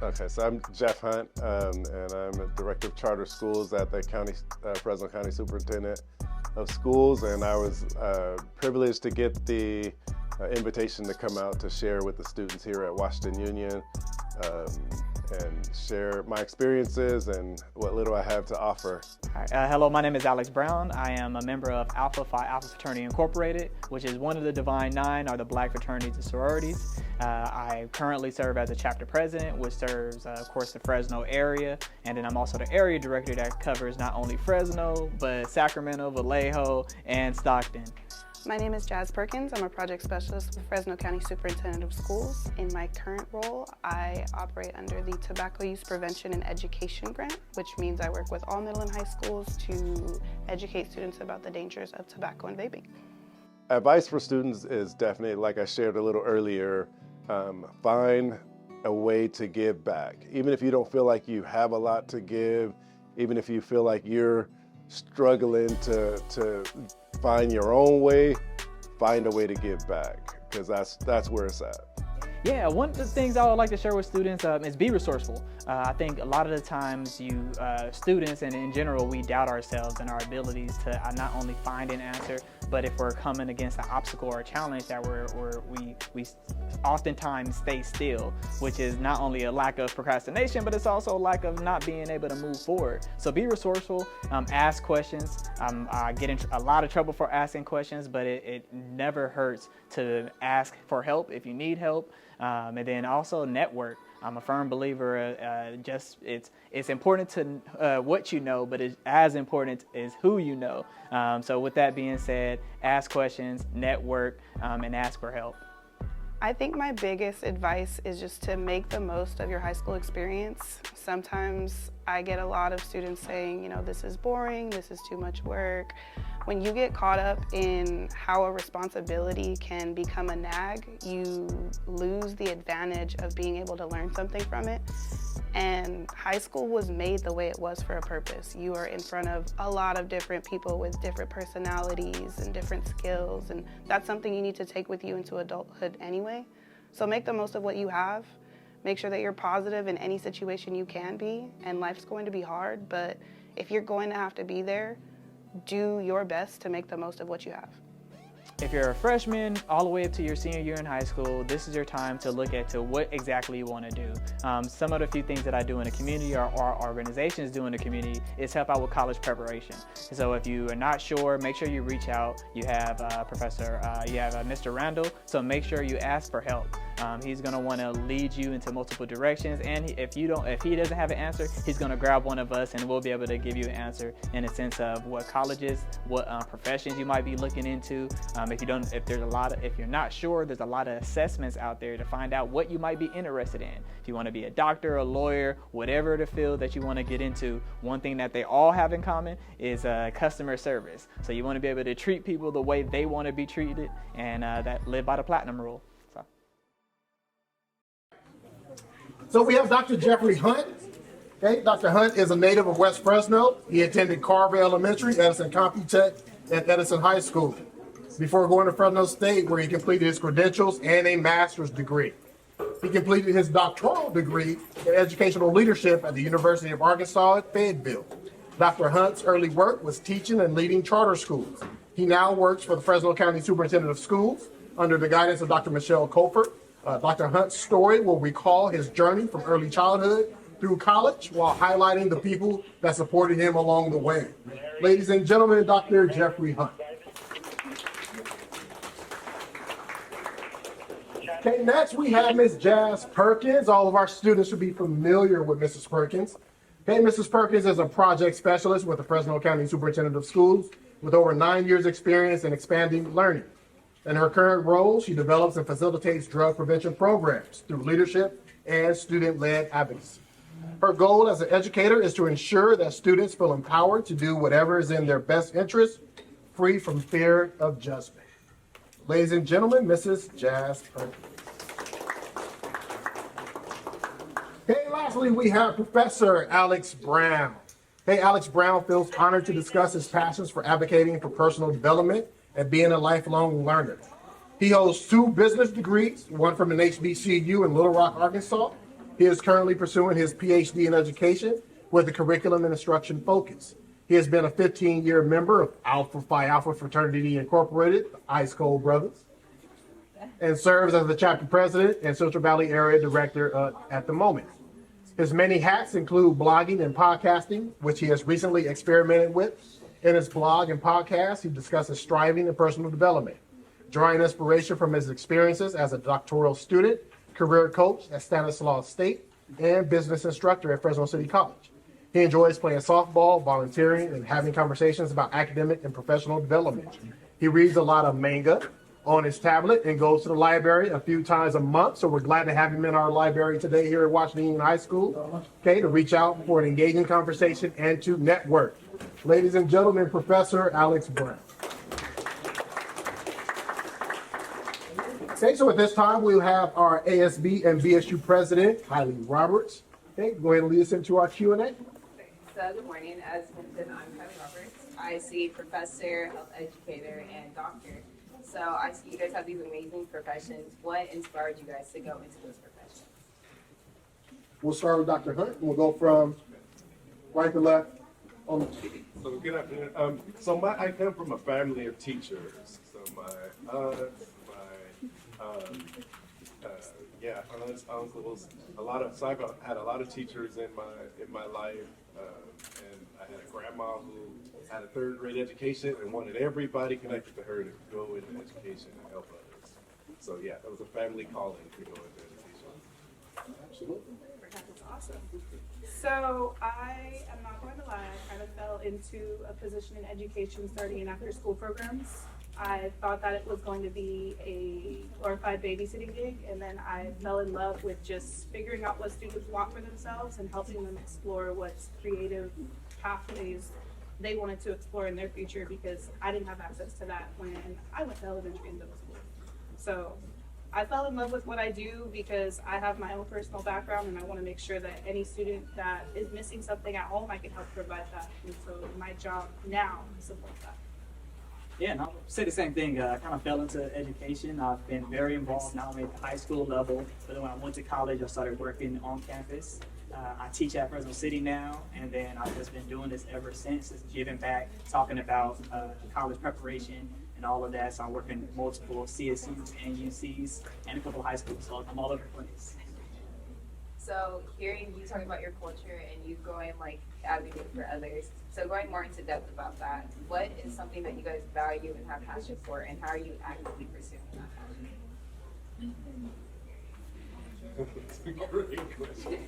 Okay, so I'm Jeff Hunt, and I'm a director of charter schools at the Fresno County Superintendent of Schools, and I was privileged to get the invitation to come out to share with the students here at Washington Union and share my experiences and what little I have to offer. All right, hello, my name is Alex Brown. I am a member of Alpha Phi Alpha Fraternity Incorporated, which is one of the Divine Nine, or the Black fraternities and sororities. I currently serve as a chapter president, which serves, of course, the Fresno area, and then I'm also the area director that covers not only Fresno, but Sacramento, Vallejo, and Stockton. My name is Jazz Perkins. I'm a project specialist with Fresno County Superintendent of Schools. In my current role, I operate under the Tobacco Use Prevention and Education Grant, which means I work with all middle and high schools to educate students about the dangers of tobacco and vaping. Advice for students is definitely, like I shared a little earlier, find a way to give back. Even if you don't feel like you have a lot to give, even if you feel like you're struggling to find your own way, find a way to give back, because that's where it's at. Yeah, one of the things I would like to share with students is be resourceful. I think a lot of the times students and in general, we doubt ourselves and our abilities to not only find an answer, but if we're coming against an obstacle or a challenge that we oftentimes stay still, which is not only a lack of procrastination, but it's also a lack of not being able to move forward. So be resourceful, ask questions. I get in a lot of trouble for asking questions, but it never hurts to ask for help if you need help. And then also network. I'm a firm believer, it's important to what you know, but it's as important is who you know. So with that being said, ask questions, network, and ask for help. I think my biggest advice is just to make the most of your high school experience. Sometimes I get a lot of students saying, this is boring, this is too much work. When you get caught up in how a responsibility can become a nag, you lose the advantage of being able to learn something from it. And high school was made the way it was for a purpose. You are in front of a lot of different people with different personalities and different skills, and that's something you need to take with you into adulthood anyway. So make the most of what you have. Make sure that you're positive in any situation you can be, and life's going to be hard, but if you're going to have to be there, do your best to make the most of what you have. If you're a freshman all the way up to your senior year in high school, this is your time to look at what exactly you want to do. Some of the few things that I do in the community or our organizations do in the community is help out with college preparation. So if you are not sure, make sure you reach out. You have Mr. Randall, so make sure you ask for help. He's going to want to lead you into multiple directions, and if he doesn't have an answer, he's going to grab one of us and we'll be able to give you an answer in a sense of what colleges, what professions you might be looking into. If you're not sure, there's a lot of assessments out there to find out what you might be interested in. If you want to be a doctor, a lawyer, whatever the field that you want to get into, one thing that they all have in common is customer service. So you want to be able to treat people the way they want to be treated, and that live by the platinum rule. So we have Dr. Jeffrey Hunt. Okay, Dr. Hunt is a native of West Fresno. He attended Carver Elementary, Edison Computech, and Edison High School before going to Fresno State, where he completed his credentials and a master's degree. He completed his doctoral degree in educational leadership at the University of Arkansas at Fayetteville. Dr. Hunt's early work was teaching and leading charter schools. He now works for the Fresno County Superintendent of Schools under the guidance of Dr. Michelle Colford. Dr. Hunt's story will recall his journey from early childhood through college while highlighting the people that supported him along the way. Ladies and gentlemen, Dr. Jeffrey Hunt. Okay, next we have Ms. Jazz Perkins. All of our students should be familiar with Mrs. Perkins. Okay, Mrs. Perkins is a project specialist with the Fresno County Superintendent of Schools with over 9 years experience in expanding learning. In her current role, she develops and facilitates drug prevention programs through leadership and student-led advocacy. Her goal as an educator is to ensure that students feel empowered to do whatever is in their best interest, free from fear of judgment. Ladies and gentlemen, Mrs. Jazz Perkins. Okay, lastly, we have Professor Alex Brown. Hey, Alex Brown feels honored to discuss his passions for advocating for personal development and being a lifelong learner. He holds 2 business degrees, one from an HBCU in Little Rock, Arkansas, He is currently pursuing his PhD in education with a curriculum and instruction focus. He has been a 15-year member of Alpha Phi Alpha Fraternity Incorporated, the Ice Cold Brothers, and serves as the chapter president and Central Valley area director at the moment. His many hats include blogging and podcasting, which he has recently experimented with. In his blog and podcast, he discusses striving and personal development, drawing inspiration from his experiences as a doctoral student, career coach at Stanislaus State, and business instructor at Fresno City College. He enjoys playing softball, volunteering, and having conversations about academic and professional development. He reads a lot of manga on his tablet and goes to the library a few times a month. So we're glad to have him in our library today here at Washington Union High School, okay, to reach out for an engaging conversation and to network. Ladies and gentlemen, Professor Alex Brown. Okay, so at this time we'll have our ASB and BSU president, Kylie Roberts. Okay, go ahead and lead us into our Q&A. So good morning. As mentioned, I'm Kylie Roberts. I see professor, health educator, and doctor. So I see you guys have these amazing professions. What inspired you guys to go into those professions? We'll start with Dr. Hunt, and we'll go from right to left. So good afternoon. I come from a family of teachers. So my aunts, aunts, uncles, so I've had a lot of teachers in my life, and I had a grandma who had a third grade education and wanted everybody connected to her to go into education and help others. So yeah, that was a family calling to go into education. Absolutely. That's awesome. So I am not going to lie, I kind of fell into a position in education starting in after school programs. I thought that it was going to be a glorified babysitting gig, and then I fell in love with just figuring out what students want for themselves and helping them explore what creative pathways they wanted to explore in their future, because I didn't have access to that when I went to elementary and middle school. So I fell in love with what I do because I have my own personal background, and I want to make sure that any student that is missing something at home, I can help provide that. And so my job now supports that. Yeah, and I'll say the same thing. I kind of fell into education. I've been very involved not only at the high school level, but then when I went to college, I started working on campus. I teach at Fresno City now, and then I've just been doing this ever since, just giving back, talking about college preparation and all of that. So I'm working with multiple CSUs and UCs and a couple of high schools, so I'm all over the place. So hearing you talking about your culture and you going like advocating for others, so going more into depth about that, what is something that you guys value and have passion for, and how are you actively pursuing that passion? That's a great question.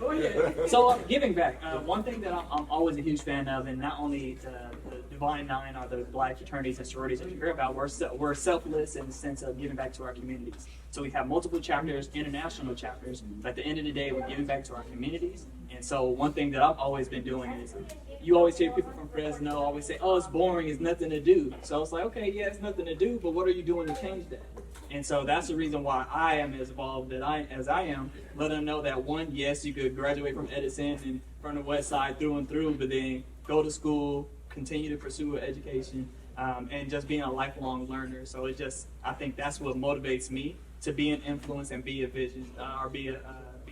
Oh, yeah. So giving back, one thing that I'm always a huge fan of, and not only the Divine Nine or the Black fraternities and sororities that you hear about, we're selfless in the sense of giving back to our communities. So we have multiple chapters, international chapters, but at the end of the day, we're giving back to our communities. And so one thing that I've always been doing is, you always hear people from Fresno always say, oh, it's boring, it's nothing to do. So it's like, okay, yeah, it's nothing to do, but what are you doing to change that? And so that's the reason why I am as involved as I am, letting them know that one, yes, you could graduate from Edison and from the West Side through and through, but then go to school, continue to pursue an education, and just being a lifelong learner. So it just, I think that's what motivates me to be an influence and be a vision, or be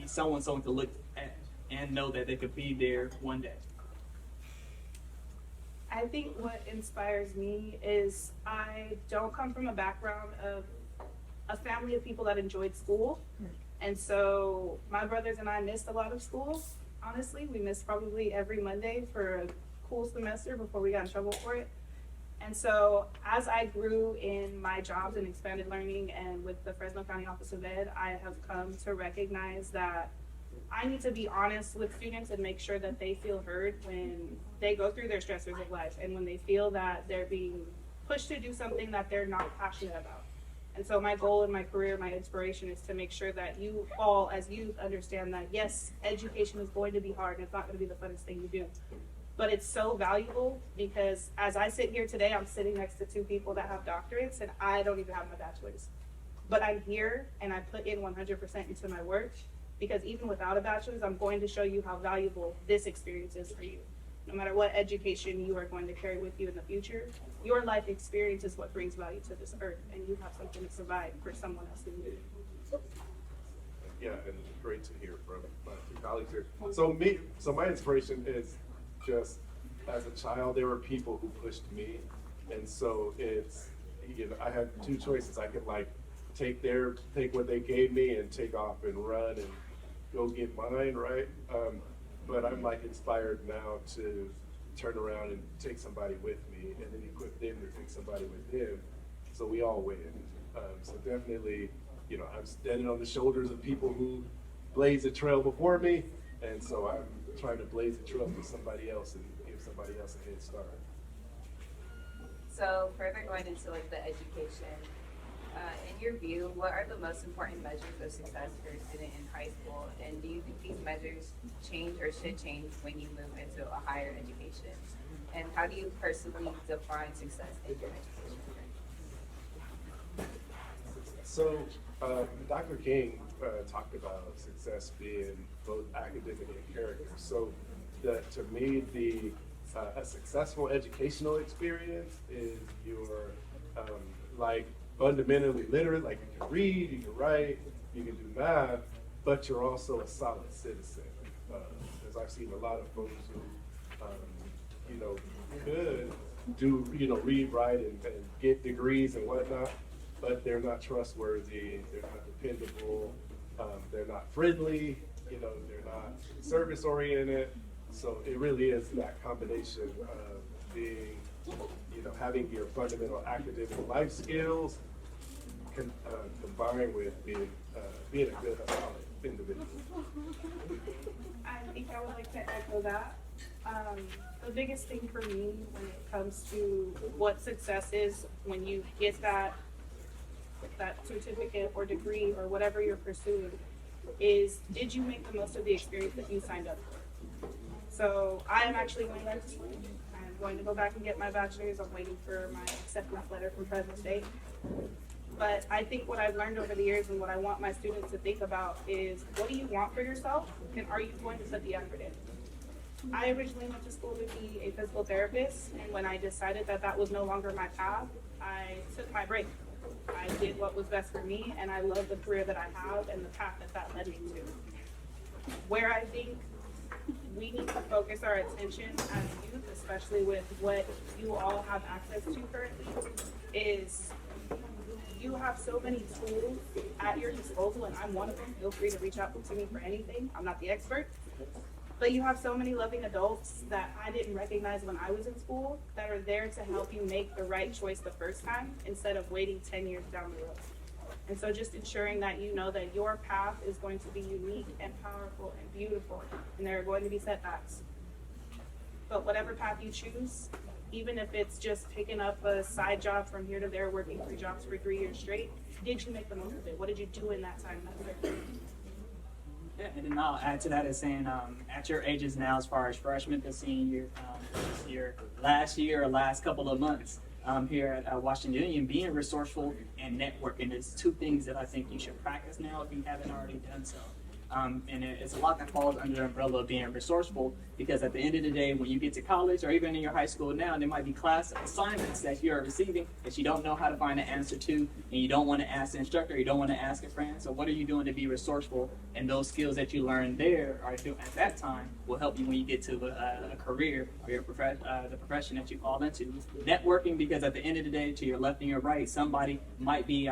someone to look at and know that they could be there one day. I think what inspires me is I don't come from a background of a family of people that enjoyed school. And so my brothers and I missed a lot of school. Honestly, we missed probably every Monday for a cool semester before we got in trouble for it. And so as I grew in my jobs and expanded learning and with the Fresno County Office of Ed, I have come to recognize that I need to be honest with students and make sure that they feel heard when they go through their stressors of life and when they feel that they're being pushed to do something that they're not passionate about. And so my goal in my career, my inspiration is to make sure that you all as youth understand that yes, education is going to be hard and it's not going to be the funnest thing you do. But it's so valuable because as I sit here today, I'm sitting next to two people that have doctorates and I don't even have my bachelor's. But I'm here and I put in 100% into my work because even without a bachelor's, I'm going to show you how valuable this experience is for you. No matter what education you are going to carry with you in the future, your life experience is what brings value to this earth, and you have something to provide for someone else in need. Yeah, and great to hear from my two colleagues here. So my inspiration is just as a child, there were people who pushed me, and so it's, you know, I had two choices. I could like take what they gave me and take off and run and go get mine, right? But I'm like inspired now to turn around and take somebody with me, and then equip them to take somebody with them, so we all win. So definitely, you know, I'm standing on the shoulders of people who blazed the trail before me, and so I'm trying to blaze the trail for somebody else and give somebody else a head start. So further going into like the education, in your view, what are the most important measures of success for a student in high school? And do you think these measures change or should change when you move into a higher education? And how do you personally define success in your education? So Dr. King talked about success being both academic and character. So to me, a successful educational experience is you're like fundamentally literate, like you can read, you can write, you can do math, but you're also a solid citizen. Because I've seen a lot of folks who, you know, could do, you know, read, write, and get degrees and whatnot, but they're not trustworthy, they're not dependable, they're not friendly, you know, they're not service oriented. So it really is that combination of being, you know, having your fundamental academic life skills combined with being a good, solid individual. I think I would like to echo that. The biggest thing for me when it comes to what success is when you get that certificate or degree or whatever you're pursuing is, did you make the most of the experience that you signed up for? So I am actually going back to school. I'm going to go back and get my bachelor's. I'm waiting for my acceptance letter from Fresno State. But I think what I've learned over the years and what I want my students to think about is, what do you want for yourself, and are you going to put the effort in? I originally went to school to be a physical therapist, and when I decided that that was no longer my path, I took my break. I did what was best for me, and I love the career that I have and the path that led me to. Where I think we need to focus our attention as youth, especially with what you all have access to currently, is you have so many tools at your disposal, and I'm one of them. Feel free to reach out to me for anything. I'm not the expert. But you have so many loving adults that I didn't recognize when I was in school that are there to help you make the right choice the first time instead of waiting 10 years down the road. And so just ensuring that you know that your path is going to be unique and powerful and beautiful, and there are going to be setbacks. But whatever path you choose, even if it's just picking up a side job from here to there, working 3 jobs for 3 years straight, did you make the most of it? What did you do in that time? Yeah, and then I'll add to that as saying, at your ages now, as far as freshman to senior, your last year or last couple of months here at Washington Union, being resourceful and networking is 2 things that I think you should practice now if you haven't already done so. And it's a lot that falls under the umbrella of being resourceful, because at the end of the day, when you get to college or even in your high school now, there might be class assignments that you're receiving that you don't know how to find an answer to, and you don't want to ask the instructor, you don't want to ask a friend. So what are you doing to be resourceful? And those skills that you learned there or at that time will help you when you get to a career or your the profession that you fall into. Networking, because at the end of the day, to your left and your right, somebody might be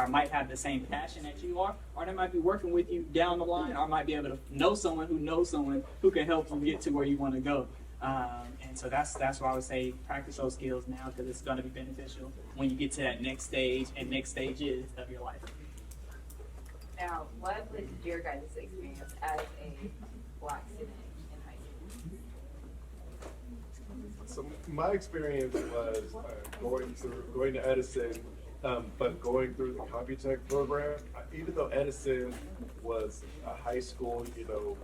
might have the same passion that you are, or they might be working with you down the line, or might be able to know someone who can help you get to where you want to go. And so that's why I would say practice those skills now, because it's going to be beneficial when you get to that next stage and next stages of your life. Now, what was your guys' experience as a Black student in high school? So my experience was going to Edison, but going through the Computech program. Even though Edison was a high school, you know,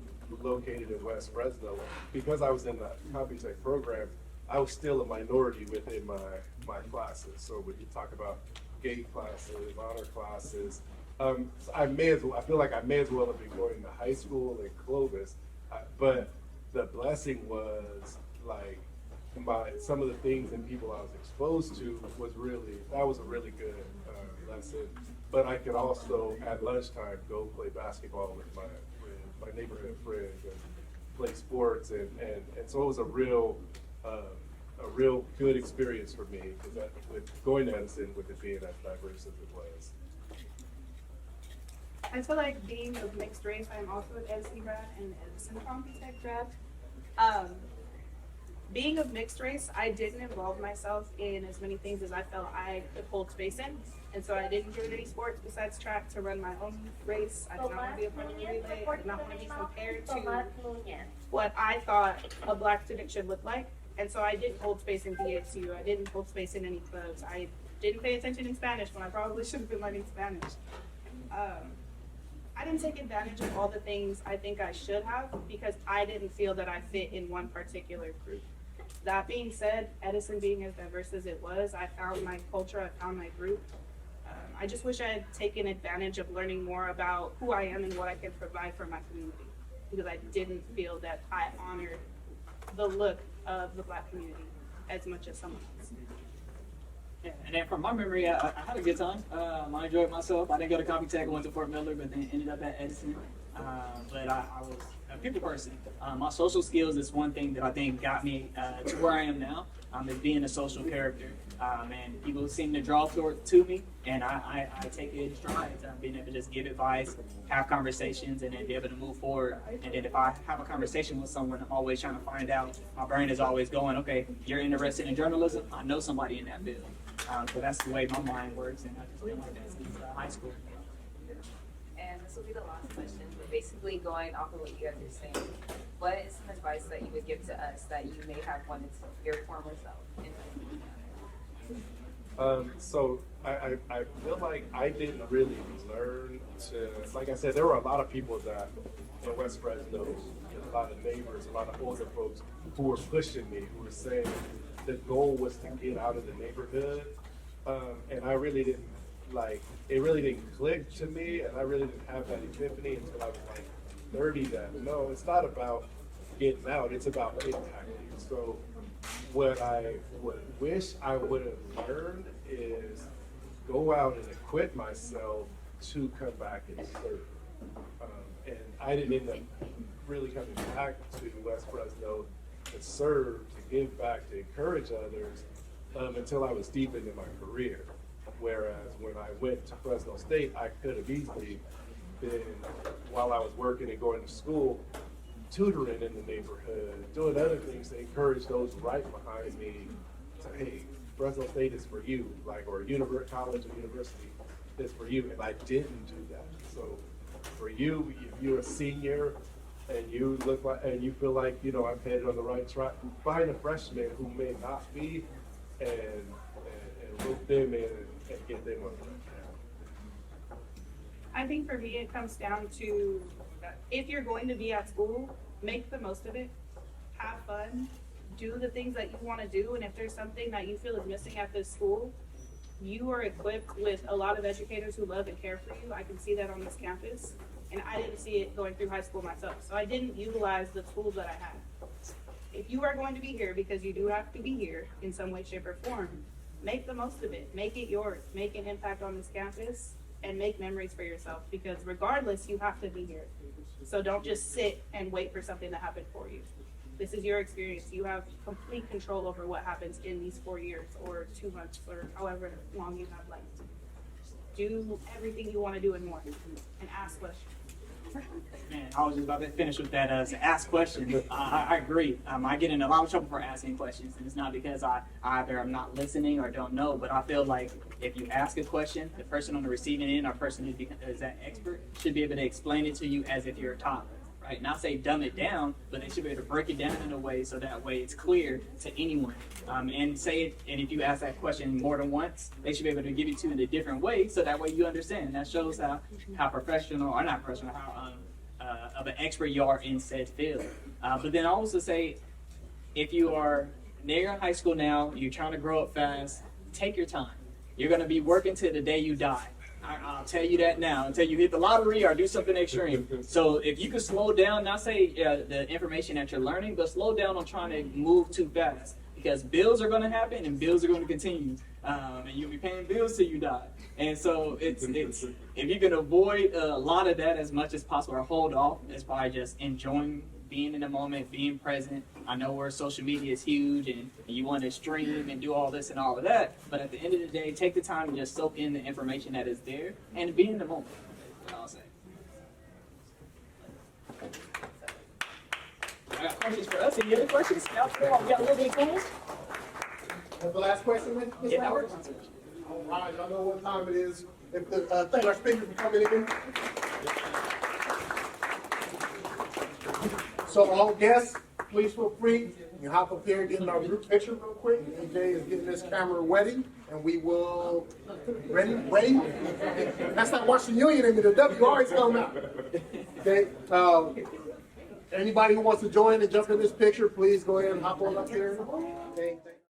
located in West Fresno, because I was in the Computech program, I was still a minority within my classes. So when you talk about gate classes, honor classes, I feel like I may as well have been going to high school in Clovis, but the blessing was like some of the things and people I was exposed to was a really good lesson. but I could also at lunchtime go play basketball with my neighborhood friends and play sports, and so it was a real good experience for me, because with going to Edison, with it being as diverse as it was. I feel like being of mixed race, I'm also an Edison grad and Edison CompuTech grad. Being of mixed race, I didn't involve myself in as many things as I felt I could hold space in. And so I didn't join any sports besides track to run my own race. I did not want to be a part of the relay. I did not want to be compared to what I thought a black student should look like. And so I didn't hold space in BHU. I didn't hold space in any clubs. I didn't pay attention in Spanish when I probably should have been learning Spanish. I didn't take advantage of all the things I think I should have because I didn't feel that I fit in one particular group. That being said, Edison being as diverse as it was, I found my culture, I found my group. I just wish I had taken advantage of learning more about who I am and what I can provide for my community, because I didn't feel that I honored the look of the black community as much as someone else. Yeah, and then from my memory, I had a good time. I enjoyed myself. I didn't go to CompuTech, I went to Fort Miller, but then ended up at Edison. But I was a people person. My social skills is one thing that I think got me to where I am now, is being a social character. And people seem to draw to me, and I take it in stride, being able to just give advice, have conversations, and then be able to move forward. And then if I have a conversation with someone, I'm always trying to find out. My brain is always going, okay, you're interested in journalism? I know somebody in that field. So that's the way my mind works, and I just been like that since high school. And this will be the last question, but basically going off of what you guys are saying, what is some advice that you would give to us that you may have wanted to your former self? So I feel like I didn't really learn to, like I said, there were a lot of people that in West Fresno, a lot of neighbors, a lot of older folks who were pushing me, who were saying the goal was to get out of the neighborhood. And I really didn't, it really didn't click to me, and I really didn't have that epiphany until I was like 30 that, no, it's not about getting out, it's about impacting. So what I would wish I would have learned is go out and equip myself to come back and serve. And I didn't end up really coming back to West Fresno to serve, to give back, to encourage others until I was deep into my career. Whereas when I went to Fresno State, I could have easily been, while I was working and going to school, tutoring in the neighborhood, doing other things to encourage those right behind me to, hey, Fresno State is for you, or college or university is for you, and I didn't do that. So for you, if you're a senior and you look like, and you feel like, I'm headed on the right track, find a freshman who may not be, and rope them in and get them on the right track. I think for me, it comes down to if you're going to be at school, make the most of it, have fun, do the things that you want to do, and if there's something that you feel is missing at this school, you are equipped with a lot of educators who love and care for you. I can see that on this campus, and I didn't see it going through high school myself, so I didn't utilize the tools that I had. If you are going to be here, because you do have to be here in some way, shape, or form, make the most of it, make it yours, make an impact on this campus, and make memories for yourself, because regardless, you have to be here. So don't just sit and wait for something to happen for you. This is your experience. You have complete control over what happens in these 4 years or 2 months or however long you have left. Do everything you want to do and more, and ask questions. Man, I was just about to finish with that. Ask questions. I agree. I get in a lot of trouble for asking questions, and it's not because I either am not listening or don't know, but I feel like if you ask a question, the person on the receiving end or person who is that expert should be able to explain it to you as if you're a toddler. Right? Not say dumb it down, but they should be able to break it down in a way so that way it's clear to anyone. And say it, and if you ask that question more than once, they should be able to give it to you in a different way so that way you understand. That shows how professional, or not professional, how of an expert you are in said field. But then I also say, if you are near high school now, you're trying to grow up fast, take your time. You're going to be working till the day you die. I'll tell you that now, until you hit the lottery or do something extreme. So if you can slow down, not say the information that you're learning, but slow down on trying to move too fast. Because bills are going to happen and bills are going to continue. And you'll be paying bills till you die. And so it's if you can avoid a lot of that as much as possible or hold off, it's probably just enjoying being in the moment, being present. I know where social media is huge and you want to stream and do all this and all of that, but at the end of the day, take the time and just soak in the information that is there and be in the moment. That's all I'll say. I got questions for us. Any other questions? We got a little bit of time. That's the last question, Ms. Yeah, that Howard? works. All right, I know what time it is. Thank our speakers for coming in. So all guests, please feel free. You hop up here and get in our group picture real quick. AJ is getting this camera ready, and we will ready. That's not Washington Union in the W always come out. Okay. Anybody who wants to join and jump in this picture, please go ahead and hop on up here. Okay.